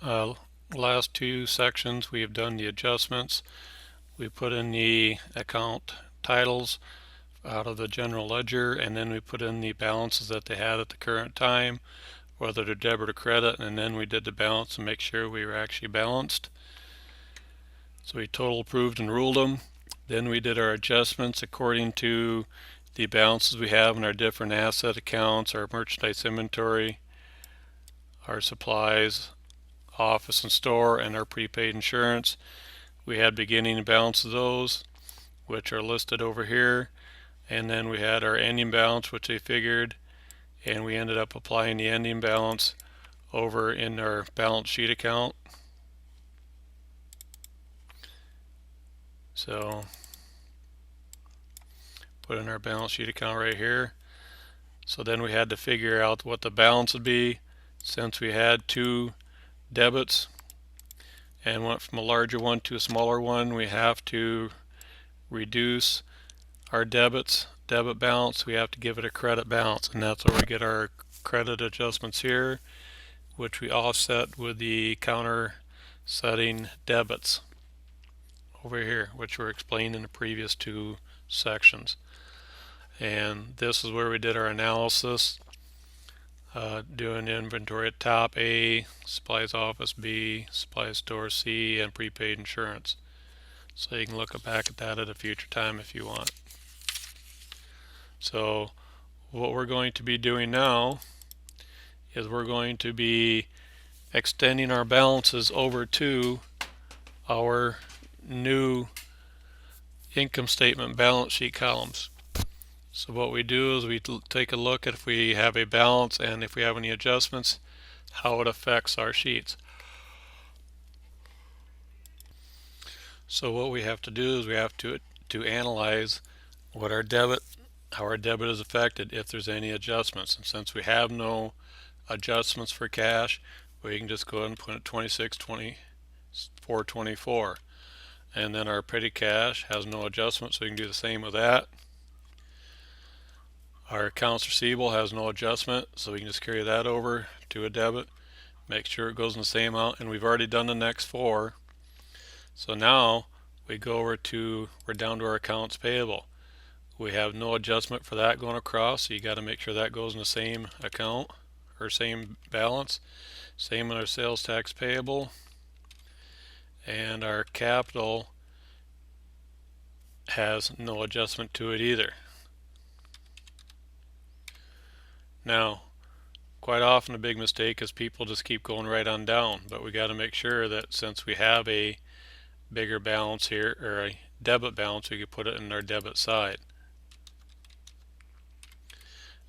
Uh, last two sections we have done the adjustments. We put in the account titles out of the general ledger, and then we put in the balances that they had at the current time, whether they're debit or credit, and then we did the balance to make sure we were actually balanced. So we total approved and ruled them. Then we did our adjustments according to the balances we have in our different asset accounts, our merchandise inventory, our supplies, office and store, and our prepaid insurance. We had beginning balance of those, which are listed over here, and then we had our ending balance, which they figured, and we ended up applying the ending balance over in our balance sheet account. So put in our balance sheet account right here. So then we had to figure out what the balance would be. Since we had two debits and went from a larger one to a smaller one, we have to reduce our debit balance. We have to give it a credit balance, and that's where we get our credit adjustments here, which we offset with the counter setting debits over here, which were explained in the previous two sections. And this is where we did our analysis, doing inventory at top A, supplies office B, supplies store C, and prepaid insurance. So you can look back at that at a future time if you want. So what we're going to be doing now is we're going to be extending our balances over to our new income statement balance sheet columns. So what we do is we take a look at if we have a balance and if we have any adjustments, how it affects our sheets. So what we have to do is we have to analyze what our debit, how our debit is affected if there's any adjustments. And since we have no adjustments for cash, we can just go ahead and put it 26/24/24. And then our petty cash has no adjustment, so we can do the same with that. Our accounts receivable has no adjustment, so we can just carry that over to a debit, make sure it goes in the same amount, and we've already done the next four. So now we go over to, we're down to our accounts payable. We have no adjustment for that going across, so you got to make sure that goes in the same account or same balance. Same with our sales tax payable, and our capital has no adjustment to it either. Now, quite often a big mistake is people just keep going right on down, but we got to make sure that since we have a bigger balance here, or a debit balance, we can put it in our debit side.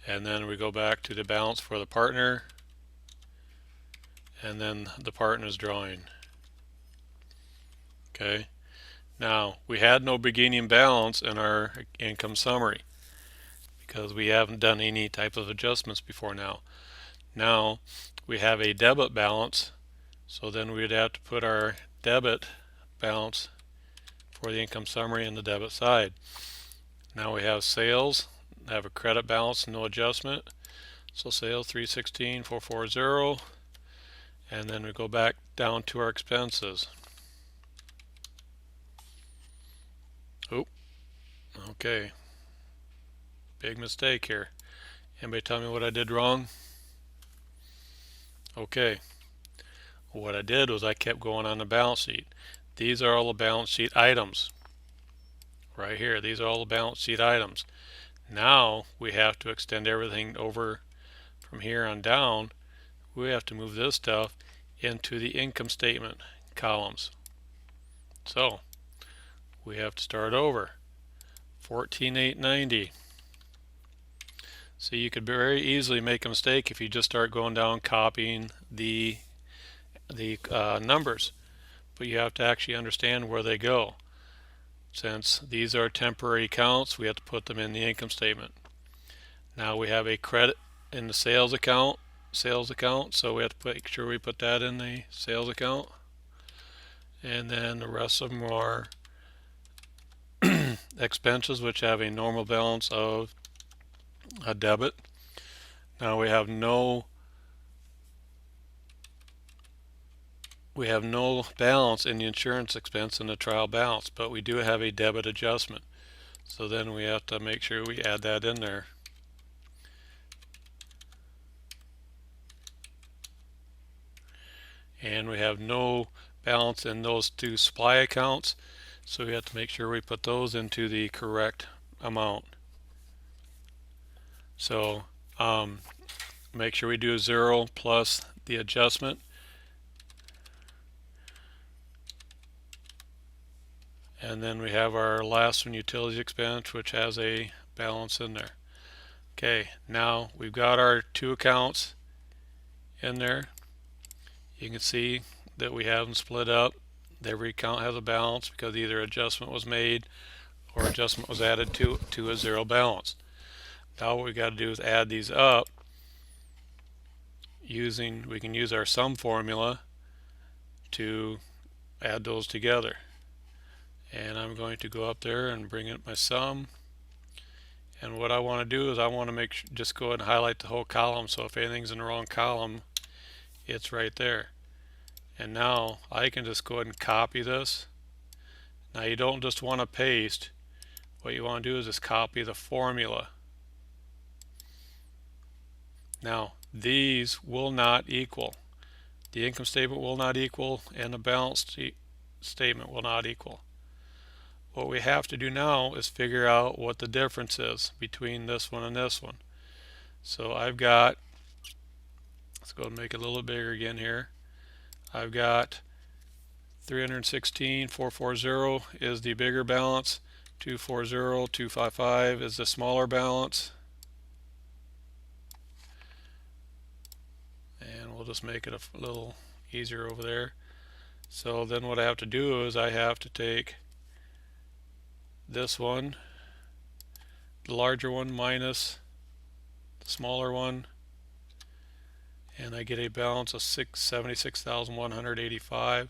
And then we go back to the balance for the partner, and then the partner's drawing. Okay, now we had no beginning balance in our income summary because we haven't done any type of adjustments before now. Now we have a debit balance, so then we'd have to put our debit balance for the income summary in the debit side. Now we have sales, have a credit balance, no adjustment. So sales 316,440, and then we go back down to our expenses. Oh, okay. Big mistake here. Anybody tell me what I did wrong? Okay. What I did was I kept going on the balance sheet. These are all the balance sheet items. Right here, these are all the balance sheet items. Now we have to extend everything over from here on down. We have to move this stuff into the income statement columns. So we have to start over. 14,890. So you could very easily make a mistake if you just start going down copying the numbers, but you have to actually understand where they go. Since these are temporary accounts, we have to put them in the income statement. Now we have a credit in the sales account, so we have to make sure we put that in the sales account, and then the rest of them are expenses, which have a normal balance of a debit. Now we have no we have no balance in the insurance expense in the trial balance, but we do have a debit adjustment. So then we have to make sure we add that in there. And we have no balance in those two supply accounts, so we have to make sure we put those into the correct amount. So make sure we do 0 plus the adjustment, and then we have our last one, utilities expense, which has a balance in there. Okay, now we've got our two accounts in there. You can see that we have them split up. Every account has a balance because either adjustment was made or adjustment was added to a zero balance. Now what we got to do is add these up we can use our sum formula to add those together. And I'm going to go up there and bring up my sum. And what I want to do is I want to just go ahead and highlight the whole column, so if anything's in the wrong column, it's right there. And now I can just go ahead and copy this. Now you don't just want to paste. What you want to do is just copy the formula. Now these will not equal. The income statement will not equal, and the balance statement will not equal. What we have to do now is figure out what the difference is between this one and this one. So I've got, let's go and make it a little bigger again here. I've got 316,440 is the bigger balance, 240,255 is the smaller balance, and we'll just make it a little easier over there. So then what I have to do is I have to take this one, the larger one, minus the smaller one, and I get a balance of 76,185.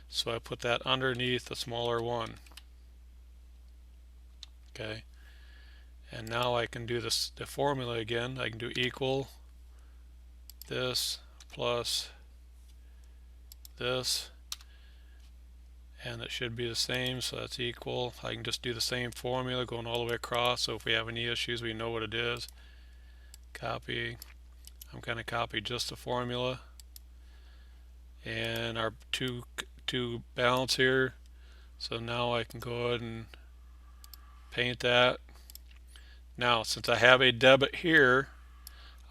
So I put that underneath the smaller one. Okay, and now I can do the formula again. I can do equal this plus this, and it should be the same, so that's equal. I can just do the same formula going all the way across, so if we have any issues we know what it is. Copy. I'm going to copy just the formula, and our two balance here. So now I can go ahead and paint that. Now since I have a debit here,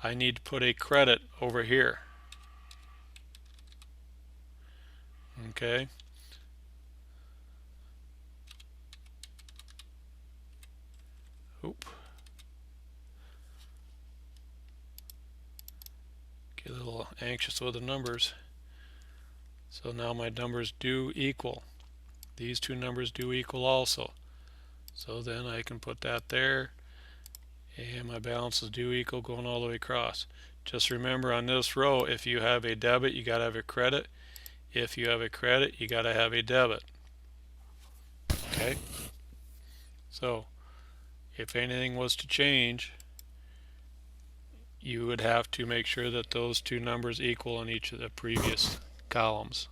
I need to put a credit over here. Okay. Oop. Get a little anxious with the numbers. So now my numbers do equal. These two numbers do equal also. So then I can put that there, and my balances do equal going all the way across. Just remember on this row, if you have a debit, you got to have a credit. If you have a credit, you got to have a debit. Okay? So if anything was to change, you would have to make sure that those two numbers equal in each of the previous columns.